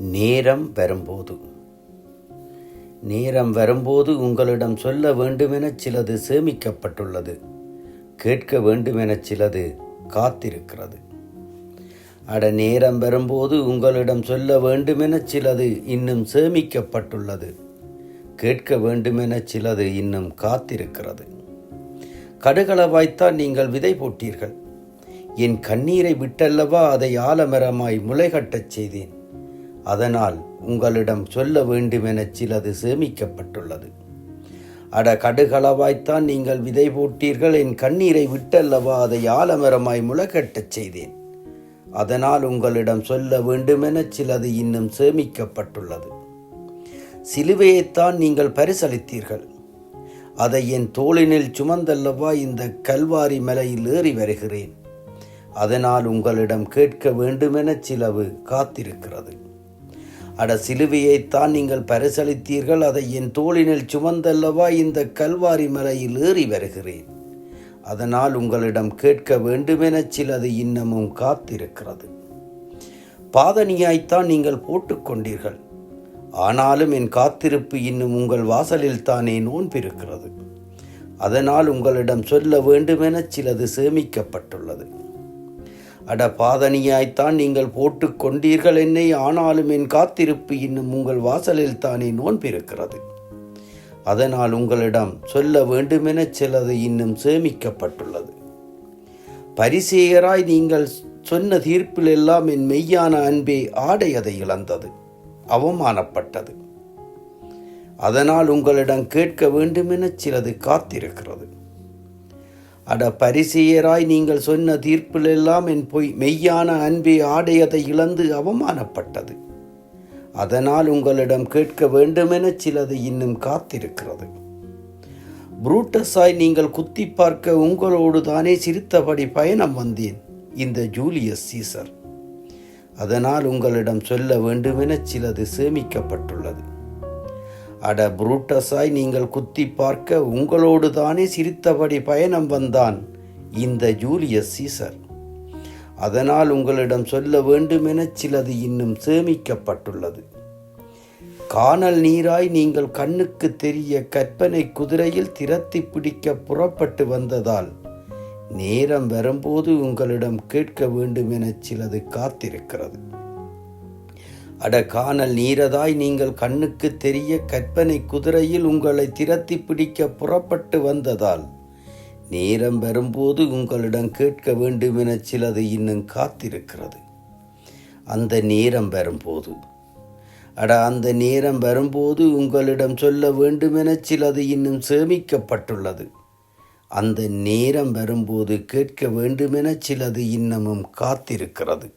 நேரம் வரும்போது உங்களிடம் சொல்ல வேண்டுமெனச் சிலது சேமிக்கப்பட்டுள்ளது. கேட்க வேண்டுமெனச் சிலது காத்திருக்கிறது. நேரம் வரும்போது உங்களிடம் சொல்ல வேண்டுமெனச் சிலது இன்னும் சேமிக்கப்பட்டுள்ளது. கேட்க வேண்டுமெனச் சிலது இன்னும் காத்திருக்கிறது. கடுகளவாய்த்தான் நீங்கள் விதை போட்டீர்கள். என் கண்ணீரை விட்டல்லவா அதை ஆலமரமாய் முளைகட்டச் செய்தேன். அதனால் உங்களிடம் சொல்ல வேண்டுமெனச் சிலது சேமிக்கப்பட்டுள்ளது. கடுகளவாய்த்தான் நீங்கள் விதை போட்டீர்கள். என் கண்ணீரை விட்டல்லவா அதை ஆலமரமாய் முளைகட்டச் செய்தேன். அதனால் உங்களிடம் சொல்ல வேண்டுமெனச் சிலது இன்னும் சேமிக்கப்பட்டுள்ளது. சிலுவையைத்தான் நீங்கள் பரிசளித்தீர்கள். அதை என் தோளினில் சுமந்தல்லவா இந்த கல்வாரி மலையில் ஏறி வருகிறேன். அதனால் உங்களிடம் கேட்க வேண்டுமெனச் சிலவு காத்திருக்கிறது. சிலுவையைத்தான் நீங்கள் பரிசளித்தீர்கள். அதை என் தோளினில் சுமந்தல்லவா இந்த கல்வாரி மலையில் ஏறி வருகிறேன். அதனால் உங்களிடம் கேட்க வேண்டுமெனச் சிலது இன்னமும் காத்திருக்கிறது. பாதணியாய்த்தான் நீங்கள் போட்டுக்கொண்டீர்கள். ஆனாலும் என் காத்திருப்பு இன்னும் உங்கள் வாசலில் தானே நோன்பிருக்கிறது. அதனால் உங்களிடம் சொல்ல வேண்டுமெனச் சிலது சேமிக்கப்பட்டுள்ளது. பாதணியாய்த்தான் நீங்கள் போட்டு கொண்டீர்கள் என்னை. ஆனாலும் என் காத்திருப்பு இன்னும் உங்கள் வாசலில் தானே நோன்பிருக்கிறது. அதனால் உங்களிடம் சொல்ல வேண்டுமெனச் சிலது இன்னும் சேமிக்கப்பட்டுள்ளது. பரிசேயராய் நீங்கள் சொன்ன தீர்ப்பில் எல்லாம் என் மெய்யான அன்பே ஆடை அதை இழந்தது, அவமானப்பட்டது. அதனால் உங்களிடம் கேட்க வேண்டுமெனச் சிலது காத்திருக்கிறது. பரிசேயராய் நீங்கள் சொன்ன தீர்ப்பிலெல்லாம் என் மெய்யான அன்பே ஆடையதை இழந்து அவமானப்பட்டது. அதனால் உங்களிடம் கேட்க வேண்டுமெனச் சிலது இன்னும் காத்திருக்கிறது. புரூட்டஸாய் நீங்கள் குத்தி பார்க்க உங்களோடு தானே சிரித்தபடி பயணம் வந்தேன், இந்த ஜூலியஸ் சீசர். அதனால் உங்களிடம் சொல்ல வேண்டுமெனச் சிலது சேமிக்கப்பட்டுள்ளது. புரூட்டஸாய் நீங்கள் குத்தி பார்க்க உங்களோடு தானே சிரித்தபடி பயணம் வந்தான் இந்த ஜூலியஸ் சீசர். அதனால் உங்களிடம் சொல்ல வேண்டுமெனச் சிலது இன்னும் சேமிக்கப்பட்டுள்ளது. கானல் நீராய் நீங்கள் கண்ணுக்கு தெரிய கற்பனை குதிரையில் திரத்தி பிடிக்க புறப்பட்டு வந்ததால் நேரம் வரும்போது உங்களிடம் கேட்க வேண்டுமெனச் சிலது காத்திருக்கிறது. கானல் நீரதாய் நீங்கள் கண்ணுக்கு தெரிய கற்பனை குதிரையில் உங்களை திரத்தி பிடிக்க புறப்பட்டு வந்ததால் நேரம் வரும்போது உங்களிடம் கேட்க வேண்டுமெனச் சிலது இன்னும் காத்திருக்கிறது. அந்த நேரம் வரும்போது உங்களிடம் சொல்ல வேண்டுமெனச் சிலது இன்னும் சேமிக்கப்பட்டுள்ளது. அந்த நேரம் வரும்போது கேட்க வேண்டுமெனச் சிலது இன்னமும் காத்திருக்கிறது.